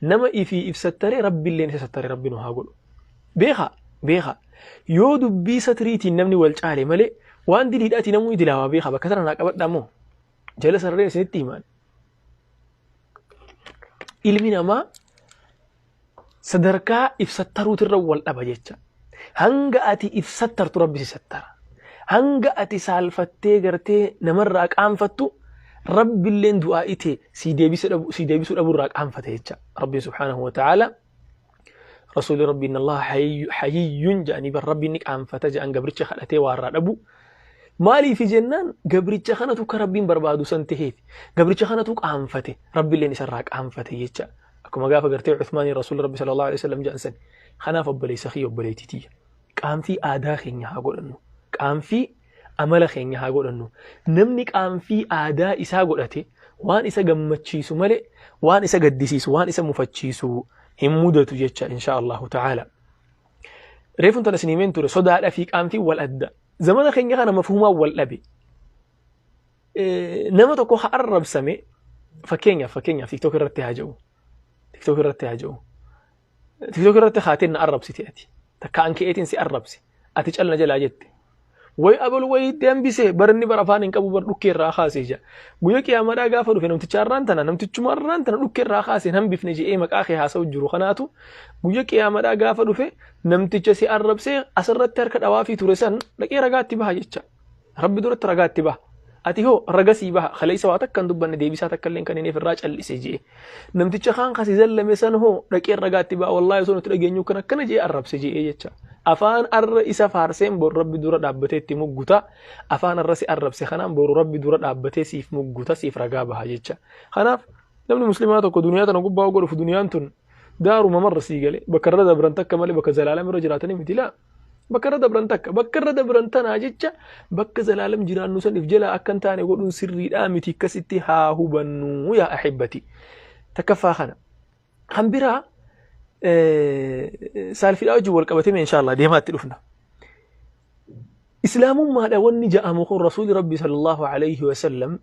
نما إفي إفستري ربي اللي نستري ربي نهاقول بيخا يود بي ستريتي نمني والجالي ملي وان دي لهداتي نمو يدلاوا بيخا بكثر أنا أقبض دمو جلس الرئيس سنتي مان ilmi namaa sadarkaa ibsattaruuti irra wal dhaba jecha. Hanga ati ibsattartu rabbi si sattara. Hanga ati saalfattee gartee namarraa qaanfattu rabbi illeen du'aa ite si deebisuu dhabuurraa qaanfate jecha. Rabbi subhaanahu wa ta'ala rasuuli rabbi inna Allah hayiyyun jedhanii bar rabbi inni qaanfata jedhan gabricha kadhatee waarraa dhabu. Maaliif jennaan gabricha kanatu ka rabbiin barbaadu san taheeti. Gabricha kanatu qaanfate rabbi illeen isarraa qaanfate jecha. Akkuma gaafa gartee Uthmaanii rasuuli rabbi sallallahu alaihi wasallam jedhan san kanaaf obboleessa kiyya obboleettiitiyya. Qaanfii aadaa keenya haa godhannu. Qaanfii amala keenya haa godhannu. Namni qaanfii aadaa isaa godhate waan isa gammachiisu malee waan isa gaddisiisu waan isa mufachiisu hin mudatu jecha insha Allahu ta'ala. Reefun tana sinimeen ture sodaadhaa fi qaanfii wal adda. Zamana keenya kana mafhumaa wal dhabe. Nama tokko haa arrabsame fakkeenyaaf TikTok irratti haa jedhu. TikTok irratti haateen na arrabsiti ati. Takka ankeetiin si arrabsi. Ati calna jalaa jette. Way abal way dambise baranni bara afaan hin qabu bar dhukkee irraa kaasee jira. Guyyaa qiyaamadhaa gaafa dhufe namtichuma irraan tana dhukkee irraa kaasee hambifne je'ee maqaa kee haasa'u jiru kanaatu guyyaa qiyaamadhaa gaafa dhufe namticha si arrabsee asirratti harka dhawaafii ture san dhaqee ragaatti baha jecha. Rabbi duratti ragaatti baha. Ati hoo ragasii baha khaleessa waa takkan dubbanne deebisaa takka illee kan inni irraa callisee je'e. Namticha kaan kasi zallame san hoo dhaqee ragaatti baha wallahi osoo nuti dhageenyu kan akkana je'e arrabse je'e jecha. Afaan arra isa faarseen bor rabbi dura dhaabbatee itti mugguta. Afaan arra si arrabse kanaan bor rabbi dura dhaabbatee siif mugguta siif ragaa baha jecha. Kanaaf namni muslimaa tokko duniyaa tana gubbaa godhuuf duniyaan tun daaruma marra sii galee bakka irra dabran takka malee bakka zalaalam irra jiraatanii miti laa. Bakka irra dabran takka bakka irra dabran tanaa jecha bakka zalaalam jiraannu saniif jala akka hin taane godhuun sirriidhaa miti akkasitti haa hubannu yaa ahibbati. Takkaffaa kana. Kan biraa سالفي الأوجه والقبتين إن شاء الله ديما تلفنا إسلام ما دوني جاء مخور رسول ربي صلى الله عليه وسلم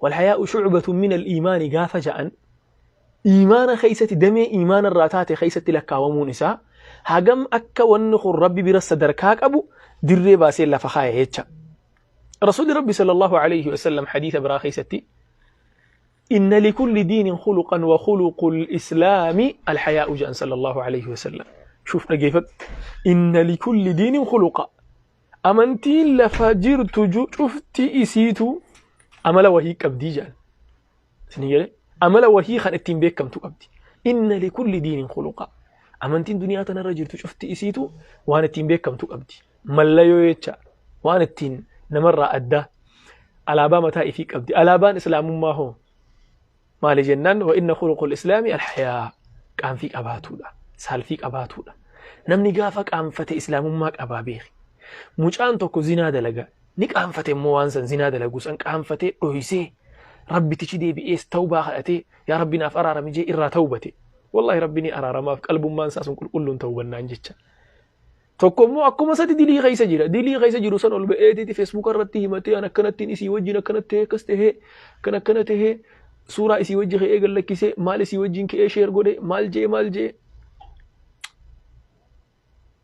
والحياء شعبة من الإيمان قاف جاء إيمان خيسة دمي إيمان الراتات خيسة لكا ومونسا هاقم أكا ونخور ربي برس دركاك أبو دري باسي لفخايا هيتشا رسول ربي صلى الله عليه وسلم حديث برا خيستي إن لكل دين خلقا وخلق الإسلام الحياء جاء صلى الله عليه وسلم شوفنا كيف إن لكل دين خلقا أمنتي لفجرت شفتي إسيتو أملا وهي كبدي جان سنيجي أملا وهي خان التين بيك كم تكبدي إن لكل دين خلقا أمنتي الدنيا تنرجل شفتي إسيتو وان التين بيك كم تكبدي ملا يويتشا وان التين نمر أدى ألابا متى في كبدي ألابان إسلام ما هو مال جنان وإن خلق الإسلام الحياة كان فيك أباتولا سال فيك أباتولا نمني قافك أنفت إسلام ماك أبابيخ مجان توكو زنا دلقا نيك أنفت موانسا زنا دلقو سنك أنفت أهيسي ربي تشدي بإيس توبة خلأتي يا ربي ناف أرار مجي إرى توبتي والله ربي أرار ما في قلب مانسا كل توبة نانجيتشا tokko immoo akkuma sadi dilii keessa jiru san ol ba'eeti Facebook irratti himatee ana kanatti isii wajjin akkanatti akkas tahee kan akkana tahee suuraa isii wajjin ka'ee gallakkisee maal isii wajjin ka'ee sheer godhe maal jee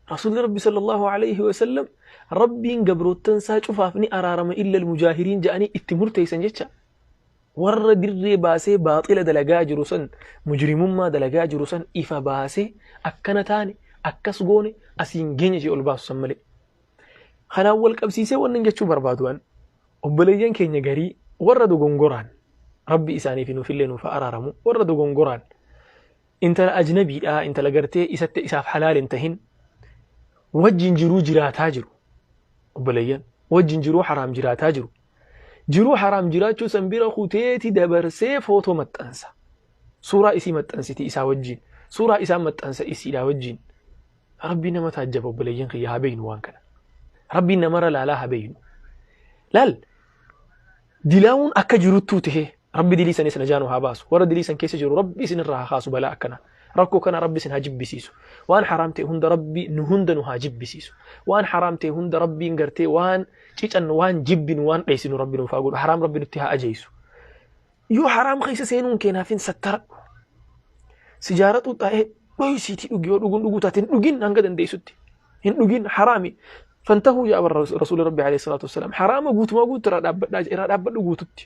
Rasuulli Rabbi sallallahu alayhi wa sallam Rabbiin gabrootan saa cufaaf ni araarama illa almujaahiriin jedhanii itti murteessan jecha warra dirree baasee baaxila dalagaa jiru san mujrimummaa dalagaa jiru san ifa baasee akkana taane akkas goone asiin geenya jee ol baasu san malee. Kanaan wal qabsiisee wannan jechuu barbaadu'an obboleeyyan keenya garii warra dogongoraan rabbi isaaniif nuufillee nuuf araaramu warra dogongoraan intala ajnabiidhaa intala gartee isatti isaaf halaal hin tahin wajjin jiruu jiraataa jiru obboleeyyan wajjin jiruu haraam jiraataa jiruu haraam jiraachuu san bira kuteeti dabarsee footoo maxxansa suuraa isii maxxansiti isaa wajjin suuraa isaa maxxansa isiidhaa wajjin rabbi nama taajjaba obboleeyyan kiyya haa beeynu waan kana rabbi namara laalaa haa beeynu laal dilaawun akka jiruttuu tahee rabbi dilii sanis najaanu haa baasu warra dilii san keessa jiru rabbi isin irraa haa kaasu balaa akkana rakkoo kana rabbi isin haa jibbisiisu waan haraam ta'e hunda rabbi nu hunda nu haa jibbisiisu waan haraam ta'e hunda rabbiin gartee waan cican waan jibbin waan dheessinu rabbi nuuf haa godhu haraam rabbi nutti haa ajeessu yoo haraam keessa seenuun keenaafin سجارة طائع ويسيتي لقوتات لقين هنقد انديسوتي هن لقين حرامي فانتهوا يا رسول ربي عليه الصلاة والسلام حرام قوت ما قوت ترى دابد قوتتي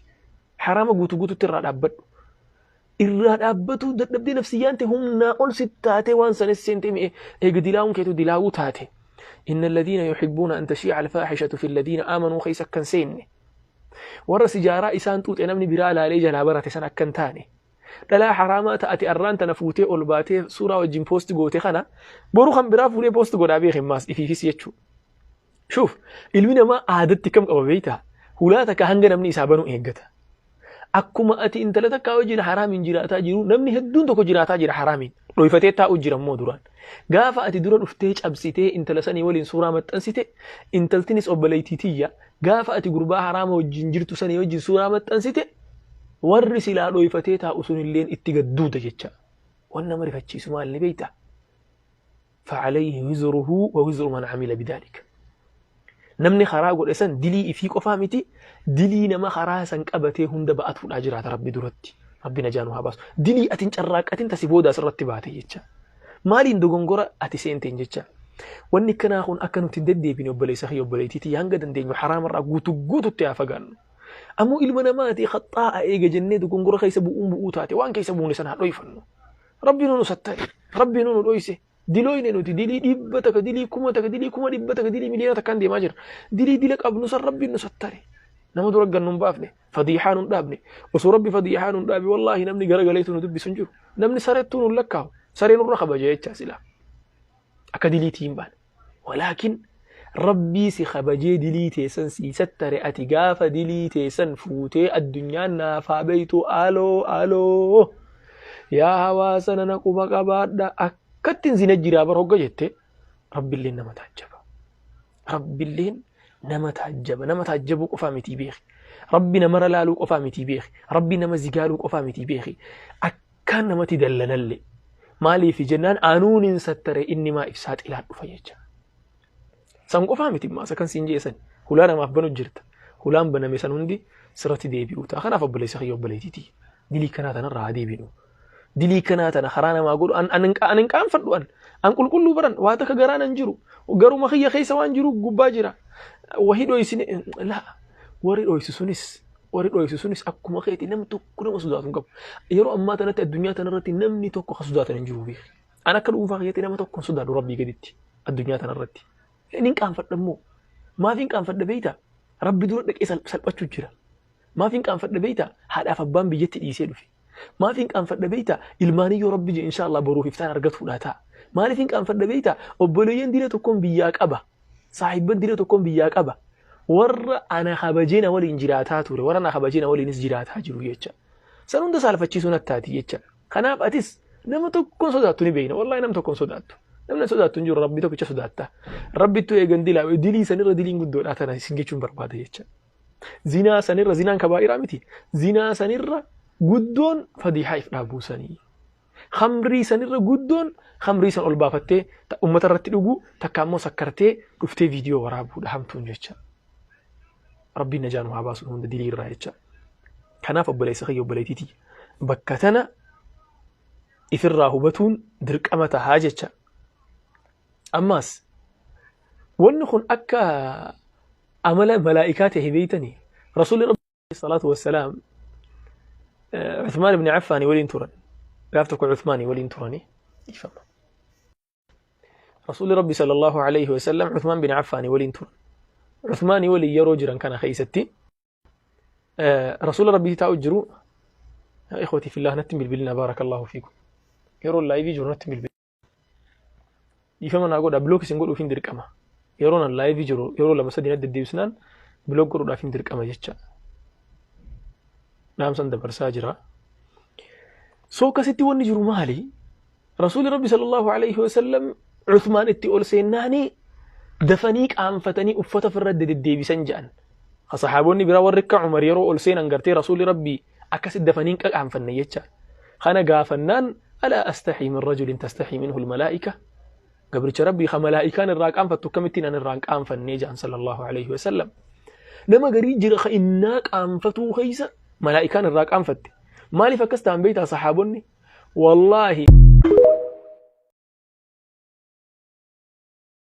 حرام قوت ترى دابد irraa dhaabbatu dadhabdee nafsiyyaan ta'e humnaa ol sittaate waan sanis seente mi'e eega dilaawun keetu dilaawuu taate inna alladhiina yuhibbuuna an tashii'a alfaahishatu fi alladhiina aamanuu keessa akkan seenne warra sijaaraa isaan xuuxe namni biraa laalee jalaa barate san akkan taane dhalaa haraamaa ta'ate arraan tana fuutee ol baatee suuraa wajjin poosti goote kana boru kan biraa fuudhee poosti godhaa beekin maas ifiifis jechuu shuuf ilmi namaa aadatti kam qaba beeyta hulaa takka hanga namni isaa banu eeggata akkuma ati intala takka wajjin haraamin jiraataa jiru namni hedduun tokko jiraataa jira haraamin dhoyfatee taa'u jira immoo duraan gaafa ati dura dhuftee cabsitee intala sanii waliin suuraa maxxansite intaltinis obboleeytiitiyya gaafa ati gurbaa haraama wajjin jirtu sanii wajjin suuraa maxxansite warri silaa dhoyfatee taa'u sunilleen itti gadduuta jecha waan nama rifachiisu maal ni beeyta fa'alayhi wizruhu wa wizru man amila bidaalika namni karaa godhe san dilii ifii qofaa miti dilii nama karaa san qabatee hunda ba'atuudha jiraata rabbi duratti rabbi najaanu haa baasu dilii atin carraaqatin tasi booda asirratti baate jecha maaliin dogongora ati seenteen jecha wanni kanaa kun akka nuti deddeebine obboleessa fi obboleettiitii hanga dandeenyu haraamarraa guututti haa fagaannu ammoo ilma namaati khaxaa'a eega jennee dogongora keessa bu'uu taate waan keessa buune sana haa dhoyfannu rabbi nu sattare rabbi nu dhoyse diloyne nuti dilii dhibba taka dilii kuma dhibba taka dilii miliyoona takkaan deemaa jira dilii dila qabnu san rabbiin nu sattare nama dura gannu hin baafne fadiixaa nu hin dhaabne osoo rabbi fadiixaa nu hin dhaabe wallaahi namni garagaleetu nu dubbisu hin jiru namni sareettuu nu lakkaawu saree nurra kabaja jecha silaa akka diliitii hin baane walaakin rabbii si kabajee dilii teessan sii sattare ati gaafa dilii teessan fuutee addunyaan naafaa beeytu aloo yaa hawaasa nana quba qabaadha akkattiin zina jiraa bar hogga jette rabbiilleen nama taajjaba rabbiilleen nama taajjaba nama taajjabuu qofaa miti beeki rabbi namara laaluu qofaa miti beeki rabbi nama zigaaluu qofaa miti beeki akkaan namatti dallanalle maaliif jennaan anuuniin sattare inni maa ibsaa xilaan dhufa jecha san qofaa miti maasa kan siin jeesan hulaa namaaf banu jirta hulaan baname san hundi sirratti deebi'u ta'a kanaaf obboleessa kiyya obboleetiiti dilii kanaa tanarraa haa deebinu dilii kanaa tana karaa namaa godhu an hin qaanfadhu an qulqulluu baran waa takka garaan hin jiru garuma kiyya keessa waan jiru gubbaa jira wahii dhoysine laa warri dhoysu sunis akkuma keeti namni tokko nama sodaatu hin qabu yeroo ammaa tanatti addunyaa tanarratti namni tokko ka sodaatan hin jiru beeki an akka dhuunfaa keetti nama tokko hin sodaadhu rabbii gaditti addunyaa tanarratti inni hin qaanfadhammoo maaf hin qaanfadha beeyta rabbi dura dhaqee salphachuu jira maaf hin qaanfadha beeyta haadhaaf abbaan biyyatti dhiisee dhufe maaf hin qaanfadha beeyta ilmaaniyyoo rabbi je inshaallah boruuf iftaan argatuudha ta'a maaliif hin qaanfadha beeyta obboleeyyan dila tokkoon biyyaa qaba saahibban dila tokkoon biyyaa qaba warra ana habajeena waliin jiraataa ture warra ana habajeena waliinis jiraataa jiru jecha san hunda saalfachiisuun attaati jecha kanaaf atis nama tokkoon sodaattu ni beeyna wallahi nama tokkoon sodaattu namni sodaattu hin jiru rabbi tokkicha sodaatta rabbittu eegan dilii sanirra diliin guddoodhaa tana isin jechuun barbaada jecha zinaa sanirra zinaan kabaa'iraa miti zinaa sanirra guddoon fadiixaa if dhaabuusanii khamrii sanirra guddoon khamrii san ol baafattee ummata irratti dhugu takka ammoo sakkartee dhuftee viidiyoo waraabuudha hamtuun jecha rabbiin najaanu haa baasu hunda dilii irraa jecha kanaaf obboleessa kiyya obboleetiiti bakka tana ifirraa hubatuun dirqama tahaa jecha ammaas wanni kun akka amala malaa'ikaa ta'e beeytanii rasuulli rabbi salaatu wassalaam عثمان بن عفان ولين ترن قافتك عثماني ولين ترني يفهم رسول ربي صلى الله عليه وسلم عثمان بن عفان ولين ترن عثماني ولي يروجرا كان خيستي رسول ربي تأجروا يا إخوتي في الله نتم بالبلنا بارك الله فيكم يرون لا يفيجر نتم بالبلنا يفهم أنا أقول أبلوك سنقول وفين درك أما يرون لا يفيجر يرون لما سدي ند الديوسنان بلوك قرود وفين درك أما يجتشا نعم سند برساجرا سو كستي ونجرو مالي رسول ربي صلى الله عليه وسلم عثمان التئول سيناني دفنيك فتني أفتا في الرد الديبي سنجان خصحابوني برا وركع عمر يرو أول سين أنقرتي رسول ربي أكس دفنيك فنيتشا خانا قافنان ألا أستحي من رجل تستحي منه الملائكة قبل ربي خملائكان الراك أنفتو كمتين أن الراك فنيجان صلى الله عليه وسلم لما قريج رخ إناك أنفتو خيسا ملائكان الراك أنفت مالي فكست عن بيتها صحابوني والله